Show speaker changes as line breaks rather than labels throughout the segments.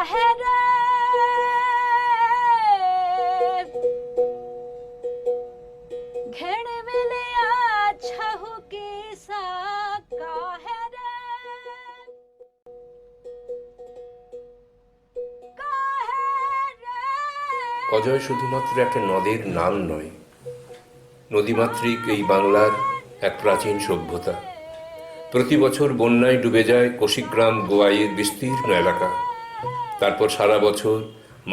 है रे घेड़ मिलिया छहु की सा का है रे का है रे।
অজয় শুধুমাত্র একটা নদের নাম নয়, নদীমাতৃক এই বাংলার এক প্রাচীন সভ্যতা। প্রতি বছর বন্যায় ডুবে যায় কোশিগ্রাম গোয়াইয়ের বিস্তীর্ণ এলাকা। তারপর সারা বছর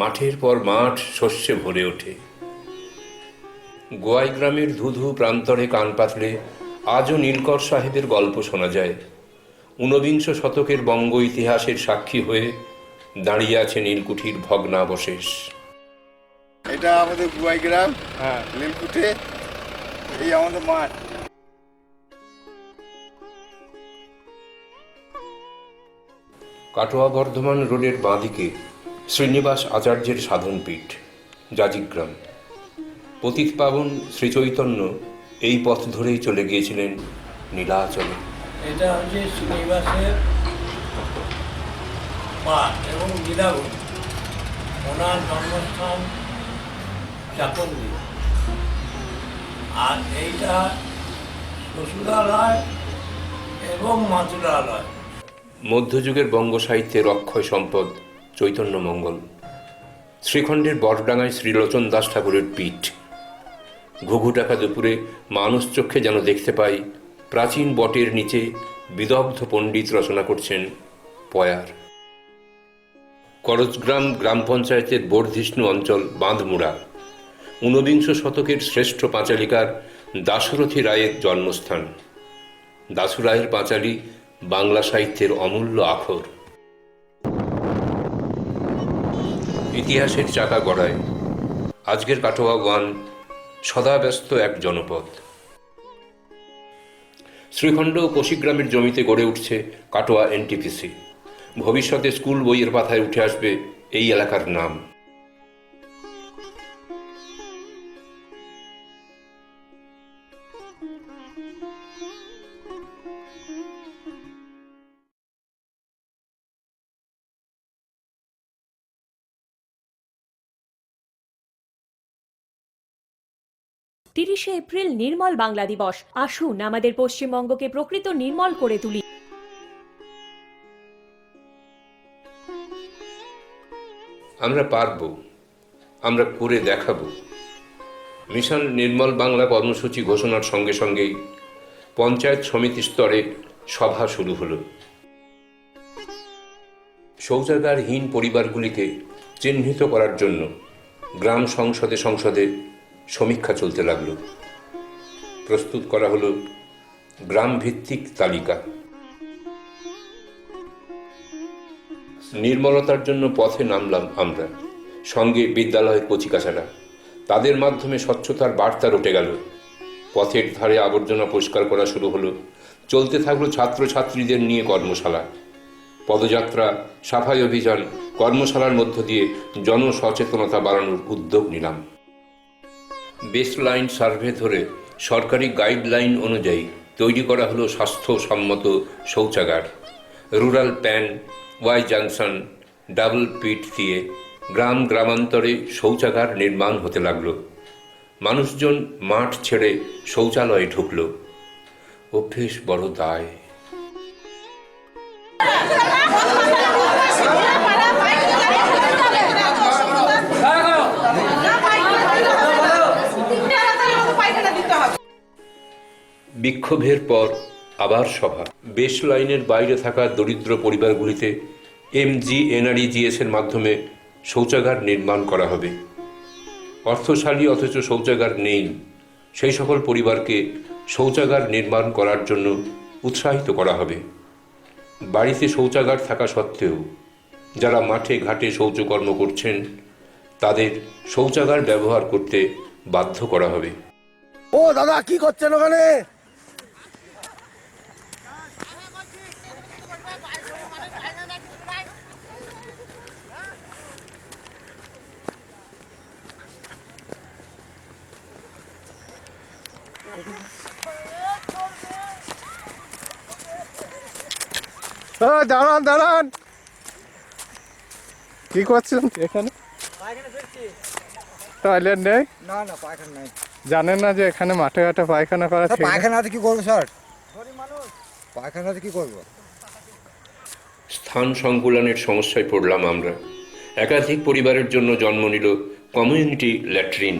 মাঠের পর মাঠ শস্যে ভরে ওঠে। গোয়াই গ্রামের ধুধু প্রান্তরে কান পাতলে আজও নীলকর সাহেবের গল্প শোনা যায়। ঊনবিংশ শতকের বঙ্গ ইতিহাসের সাক্ষী হয়ে দাঁড়িয়ে আছে নীলকুঠির ভগ্নাবশেষ।
এটা আমাদের গোয়াই গ্রাম, নীলকুঠি, এই আমাদের মাঠ।
কাটোয়া বর্ধমান রোডের বাঁদিকে শ্রীনিবাস আচার্যের সাধনপীঠ জাজিগ্রাম। পতিত পাবন শ্রীচৈতন্য এই পথ ধরেই চলে গিয়েছিলেন নীলাচলে।
এটা হচ্ছে শ্রীনিবাসের মাঠ এবং লীলাভূমি। ওনার জন্মস্থান চাকন্দি, আর এইটা শ্বশুরালয় এবং মাতুলালয়।
মধ্যযুগের বঙ্গ সাহিত্যের অক্ষয় সম্পদ চৈতন্য মঙ্গল। শ্রীখণ্ডের বটডাঙ্গায় শ্রীলোচন দাস ঠাকুরের পীঠ। ঘুঘু ডাকা দুপুরে মানুষ চক্ষে যেন দেখতে পাই প্রাচীন বটের নিচে বিদগ্ধ পণ্ডিত রচনা করছেন পয়ার। করজগ্রাম গ্রাম পঞ্চায়েতের বর্ধিষ্ণু অঞ্চল বাঁধমুড়া। ঊনবিংশ শতকের শ্রেষ্ঠ পাঁচালিকার দাশরথী রায়ের জন্মস্থান। দাশু রায়ের পাঁচালী বাংলা সাহিত্যের অমূল্য আখর। ইতিহাসের চাকা গড়ায় আজকের কাটোয়া ওয়ান সদা ব্যস্ত এক জনপদ। শ্রীখণ্ড ও কোশিগ্রামের জমিতে গড়ে উঠছে কাটোয়া এনটিপিসি। ভবিষ্যতে স্কুল বইয়ের পাতায় উঠে আসবে এই এলাকার নাম।
তিরিশে এপ্রিল নির্মল বাংলা দিবস। আসুন আমাদের পশ্চিমবঙ্গকে প্রকৃত নির্মল করে তুলি।
আমরা পারব, আমরা করে দেখাবো। মিশন নির্মল বাংলা কর্মসূচি ঘোষণার সঙ্গে সঙ্গেই পঞ্চায়েত সমিতি স্তরে সভা শুরু হলো। শৌচাগারহীন পরিবারগুলিকে চিহ্নিত করার জন্য গ্রাম সংসদে সংসদে সমীক্ষা চলতে লাগল। প্রস্তুত করা হলো গ্রাম ভিত্তিক তালিকা। নির্মলতার জন্য পথে নামলাম আমরা, সঙ্গে বিদ্যালয়ের কচিকাচারা। তাদের মাধ্যমে স্বচ্ছতার বার্তা রটে গেল। পথের ধারে আবর্জনা পরিষ্কার করা শুরু হলো। চলতে থাকলো ছাত্রছাত্রীদের নিয়ে কর্মশালা, পদযাত্রা, সাফাই অভিযান। কর্মশালার মধ্য দিয়ে জনসচেতনতা বাড়ানোর উদ্যোগ নিলাম। বেসলাইন সার্ভে ধরে সরকারি গাইডলাইন অনুযায়ী তৈরি করা হলো স্বাস্থ্যসম্মত শৌচাগার। Rural pan, Y junction, double pit দিয়ে গ্রাম গ্রামান্তরে শৌচাগার নির্মাণ হতে লাগলো। মানুষজন মাঠ ছেড়ে শৌচালয়ে ঢুকল। অভ্যেস বড় দায়। বিক্ষোভের পর আবার সভা। বেস লাইনের বাইরে থাকা দরিদ্র পরিবারগুলিতে MGNREGS এর মাধ্যমে শৌচাগার নির্মাণ করা হবে। অর্থশালী অথচ শৌচাগার নেই সেই সকল পরিবারকে শৌচাগার নির্মাণ করার জন্য উৎসাহিত করা হবে। বাড়িতে শৌচাগার থাকা সত্ত্বেও যারা মাঠে ঘাটে শৌচকর্ম করছেন তাদের শৌচাগার ব্যবহার করতে বাধ্য করা হবে।
ও দাদা, কি করছেন ওখানে? দাঁড়ান দাঁড়ান।
কি করছেন এখানে? টয়লেট নেই?
না না পায়খানা নাই।
জানেন না যে এখানে মাঠে ঘাটে পায়খানা করা ঠিক না?
পায়খানাতে কি করবো স্যার? পায়খানাতে কি করবো?
স্থান সংকুলানের সমস্যায় পড়লাম আমরা। একাধিক পরিবারের জন্য জন্ম নিল কমিউনিটি ল্যাট্রিন।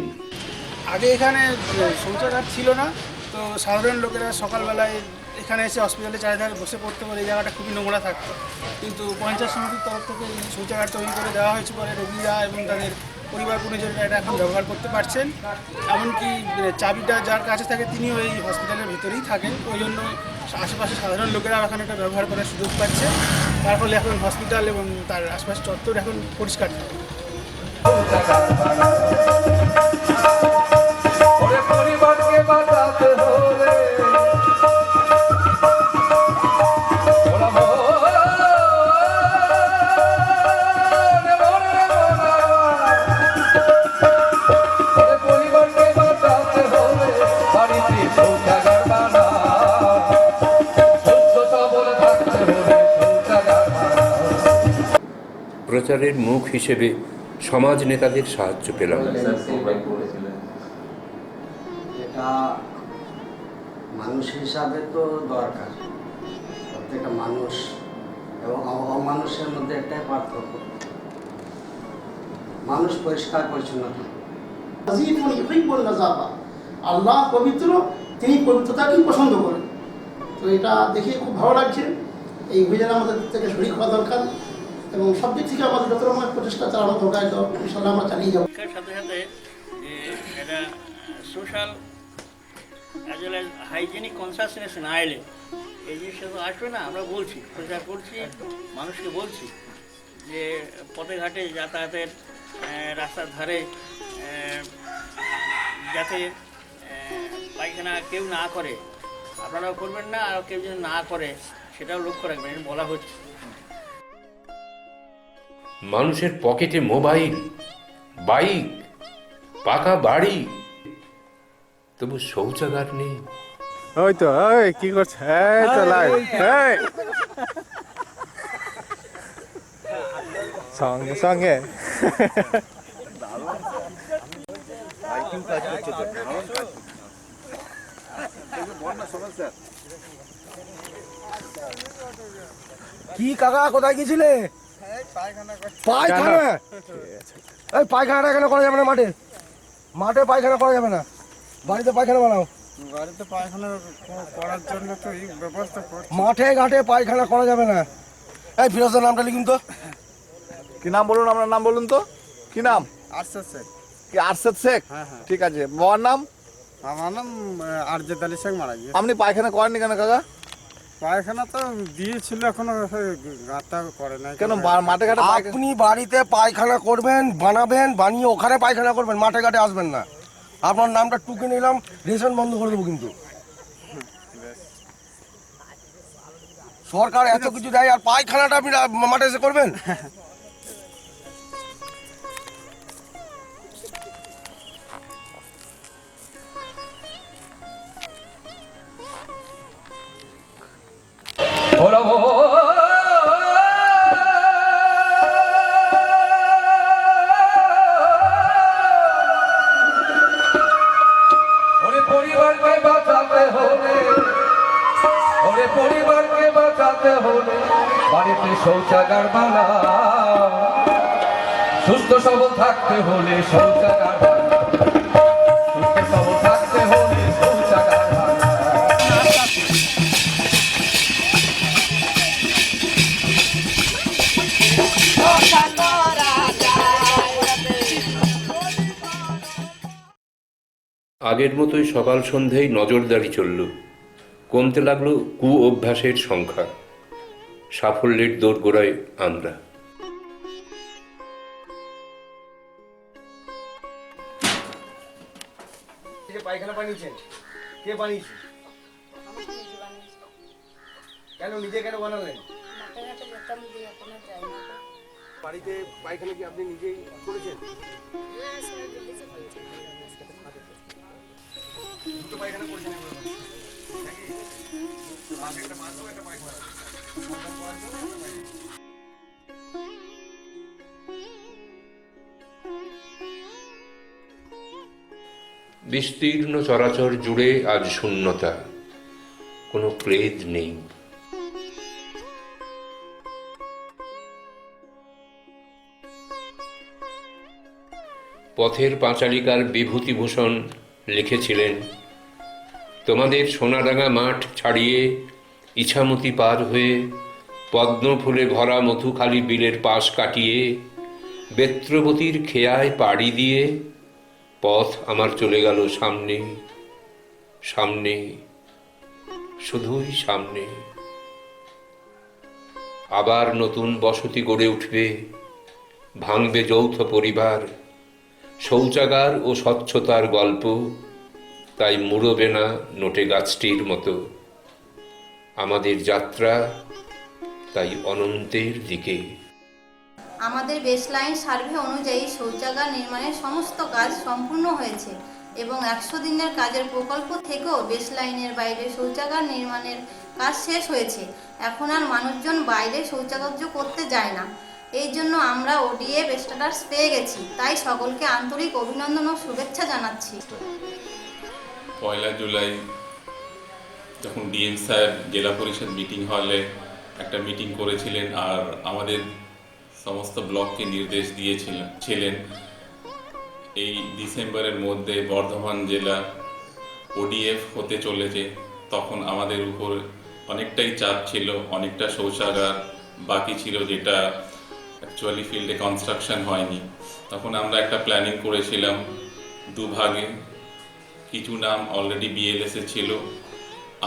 আগে এখানে শৌচাগার ছিল না, তো সাধারণ লোকেরা সকালবেলায় এখানে এসে হসপিটালে চারিধারে বসে পড়তে পারে। এই জায়গাটা খুবই নোংরা থাকতো, কিন্তু পঞ্চায়েত সমিতির তরফ থেকে এই শৌচাগার তৈরি করে দেওয়া হয়েছে বলে রোগীরা এবং তাদের পরিবার পরিজনরা এটা এখন ব্যবহার করতে পারছেন। এমনকি চাবিটা যার কাছে থাকে তিনিও এই হসপিটালের ভিতরেই থাকেন, ওই জন্য আশেপাশে সাধারণ লোকেরা এখন এটা ব্যবহার করার সুযোগ পাচ্ছে। তার ফলে এখন হসপিটাল এবং তার আশপাশ চত্বর এখন পরিষ্কার থাকে।
প্রচারের মুখ হিসেবে সমাজ নেতাদের সাহায্য পেলাম।
এটা মানুষ হিসাবে তো দরকার, প্রত্যেকটা মানুষ এবং অমানুষের মধ্যে একটাই পার্থক্য, মানুষ পরিষ্কার পরিচ্ছন্ন থাকে।
আল্লাহ পবিত্র, তিনি পবিত্রতাকেই পছন্দ করেন। তো এটা দেখে খুব ভালো লাগছে। এই অভিযানে আমাদের থেকে শরীর হওয়া দরকার এবং সব দিক থেকে আমাদের যত রকমের প্রচেষ্টা চালানো দরকার, তো ইনশাল্লাহ আমরা চালিয়ে যাবো।
সাথে সাথে এটা social as well as hygienic consciousness না এলে এই জিনিসটা তো আসবে না। আমরা বলছি, প্রচার করছি, মানুষকে বলছি যে পথে ঘাটে যাতায়াতের রাস্তার ধারে যাতে পায়খানা কেউ না করে, আপনারাও করবেন না, আর কেউ যদি না করে সেটাও লক্ষ্য রাখবেন, এটা বলা হচ্ছে।
মানুষের পকেটে মোবাইল, বাইক, পাকা বাড়ি, তবু শৌচাগার নেই।
ওই তো, ওই কি করছে? এই তো লাইভ, এই সঙ্গে সঙ্গে
কি কাকা কোথায় গেছিলে? পায়খানা? এই পায়খানাটা এখানে করা যাবে না, মাঠে মাঠে পায়খানা করা যাবে না, বাড়িতে পায়খানা বানাও।
বাড়িতে পায়খানা করার জন্য তো এই ব্যবস্থা করছি।
মাঠে ঘাটে পায়খানা করা যাবে না। এই ফিরোজের নামটা লিখুন তো।
কি নাম বলুন? আপনার নাম বলুন তো, কি নাম?
আরশাদ শেখ।
কি আরশাদ শেখ?
হ্যাঁ হ্যাঁ।
ঠিক আছে। বাবার নাম?
আমার নাম আরজেদ আলী শেখ, মারা গিয়েছে।
আপনি পায়খানা করেননি কেন কাকা?
পায়খানা তো দিয়েছিল, এখনো গাঁথা করে না।
কেন মাঠে ঘাটে
আপনি বাড়িতে পায়খানা করবেন, বানাবেন, বানিয়ে ওখানে পায়খানা করবেন, মাঠে ঘাটে আসবেন না। আপনার নামটা টুকে নিলাম, রেশন বন্ধ করে দেবো কিন্তু। সরকার এত কিছু দেয় আর পায়খানাটা আপনি মাঠে এসে করবেন?
পরিবারকে বাঁচাতে হলে বাড়িতে শৌচাগার বানাও, সুস্থ সবল থাকতে হলে শৌচাগার বানাও, সুস্থ সবল থাকতে হলে শৌচাগার বানাও।
আগের মতোই সকাল সন্ধ্যায় নজরদারি চলল। কমতে লাগলো কু অভ্যাসের সংখ্যা। সাফল্যের দোরগোড়ায় আমরা।
পায়খানা বানিয়েছেন? কে বানিয়েছে? কেন নিজে কেন বানালেন? বাড়িতে পায়খানা কি আপনি নিজেই করেছেন? দুটো পায়খানা করেছেন নাকি? একটা বাথরুম, একটা পায়খানা।
বিস্তীর্ণ চরাচর জুড়ে আজ শূন্যতা, কোনো ক্রেজ নেই। পথের পাঁচালিকার বিভূতিভূষণ লিখেছিলেন, তোমাদের সোনারাঙা মাঠ ছাড়িয়ে ইছামতি পার হয়ে পদ্মফুলে ভরা মধুখালী বিলের পাশ কাটিয়ে বেত্রবতীর খেয়ায় পাড়ি দিয়ে পথ আমার চলে গেল সামনে সামনে, শুধুই সামনে। আবার নতুন বসতি গড়ে উঠবে, ভাঙবে যৌথ পরিবার, শৌচাগার ও স্বচ্ছতার গল্প তাই মুড়বে না নোটে গাছটির মতো। আমাদের যাত্রা তাই অনন্তের দিকে।
আমাদের বেসলাইন সার্ভে অনুযায়ী শৌচাগার নির্মাণের সমস্ত কাজ সম্পূর্ণ হয়েছে এবং 100 দিনের কাজের প্রকল্প থেকেও বেসলাইনের বাইরে শৌচাগার নির্মাণের কাজ শেষ হয়েছে। এখন আর মানুষজন বাইরে শৌচকার্য করতে যায় না। এই জন্য আমরা ওডিএফ স্ট্যাটাস পেয়ে গেছি, তাই সকলকে আন্তরিক অভিনন্দন ও শুভেচ্ছা জানাচ্ছি।
1 জুলাই যখন ডিএম স্যার জেলা পরিষদ মিটিং হলে একটা মিটিং করেছিলেন আর আমাদের সমস্ত ব্লককে নির্দেশ দিয়েছিলেন এই ডিসেম্বরের মধ্যে বর্ধমান জেলা ওডিএফ হতে চলেছে, তখন আমাদের উপর অনেকটাই চাপ ছিল, অনেকটা শৌচাগার বাকি ছিল যেটা অ্যাকচুয়ালি ফিল্ডে কনস্ট্রাকশন হয়নি। তখন আমরা একটা প্ল্যানিং করেছিলাম দুভাগে, কিছু নাম অলরেডি বিএলএসে ছিল,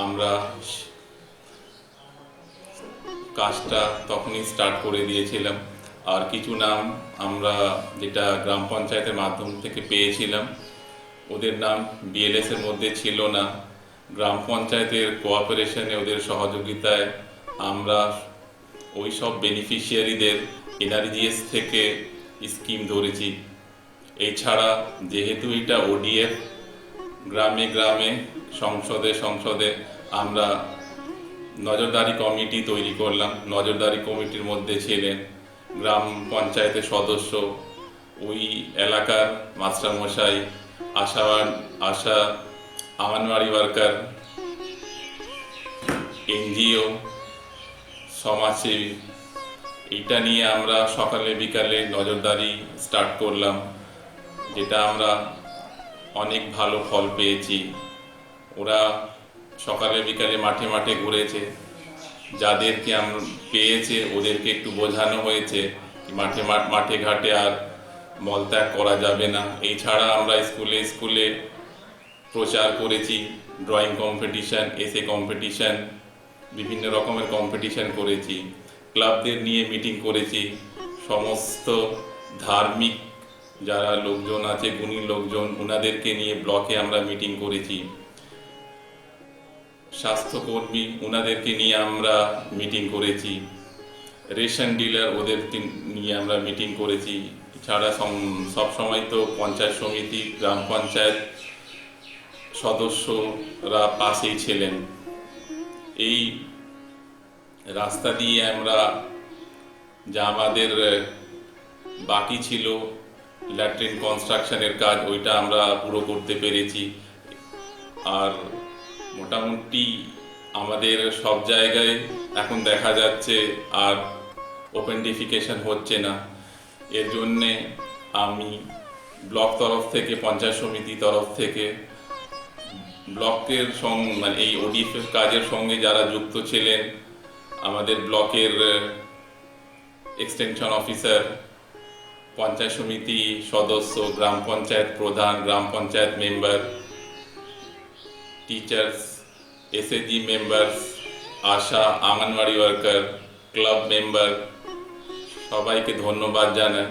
আমরা কাজটা তখনই স্টার্ট করে দিয়েছিলাম, আর কিছু নাম আমরা যেটা গ্রাম পঞ্চায়েতের মাধ্যম থেকে পেয়েছিলাম ওদের নাম বিএলএস এর মধ্যে ছিল না। গ্রাম পঞ্চায়েতের কোঅপারেশনে ওদের সহযোগিতায় আমরা ওই সব বেনিফিশিয়ারিদের এনআরজিএস থেকে স্কিম ধরেছি। এছাড়া যেহেতু এটা ওডিএফ, গ্রামে গ্রামে সংসদে আমরা নজরদারি কমিটি তৈরি করলাম। নজরদারি কমিটির মধ্যে ছিলেন গ্রাম পঞ্চায়েতের সদস্য, ওই এলাকার মাস্টারমশাই, আশা, আঙ্গনওয়াড়ি ওয়ার্কার, এনজিও, সমাজসেবী। এইটা নিয়ে আমরা সকালে বিকালে নজরদারি স্টার্ট করলাম, যেটা আমরা অনেক ভালো ফল পেয়েছি। ওরা সকালে বিকালে মাঠে মাঠে ঘুরেছে, যাদেরকে আমরা পেয়েছে ওদেরকে একটু বোঝানো হয়েছে মাঠে ঘাটে আর মলত্যাগ করা যাবে না। এছাড়া আমরা স্কুলে প্রচার করেছি, ড্রয়িং কম্পিটিশান, এসে কম্পিটিশান, বিভিন্ন রকমের কম্পিটিশান করেছি। ক্লাবদের নিয়ে মিটিং করেছি, সমস্ত ধার্মিক যারা লোকজন আছে, গুণী লোকজন, ওনাদেরকে নিয়ে ব্লকে আমরা মিটিং করেছি। স্বাস্থ্যকর্মী ওনাদেরকে নিয়ে আমরা মিটিং করেছি। রেশন ডিলার ওদের নিয়ে আমরা মিটিং করেছি। এছাড়া সবসময় তো পঞ্চায়েত সমিতি, গ্রাম পঞ্চায়েত সদস্যরা পাশেই ছিলেন। এই রাস্তা দিয়ে আমরা যা আমাদের বাকি ছিল ল্যাট্রিন কনস্ট্রাকশনের কাজ, ওইটা আমরা পুরো করতে পেরেছি। আর মোটামুটি আমাদের সব জায়গায় এখন দেখা যাচ্ছে আর ওপেন ডিফিকেশন হচ্ছে না। এর জন্যে আমি ব্লক তরফ থেকে, পঞ্চায়েত সমিতি তরফ থেকে ব্লকের মানে এই ওডিএফ কাজের সঙ্গে যারা যুক্ত ছিলেন, আমাদের ব্লকের এক্সটেনশন অফিসার, পঞ্চায়েত সমিতি সদস্য, গ্রাম পঞ্চায়েত প্রধান, গ্রাম panchayat member, teachers, SAG members, ASHA, anganwadi worker, club member, সবাইকে ধন্যবাদ জানাই।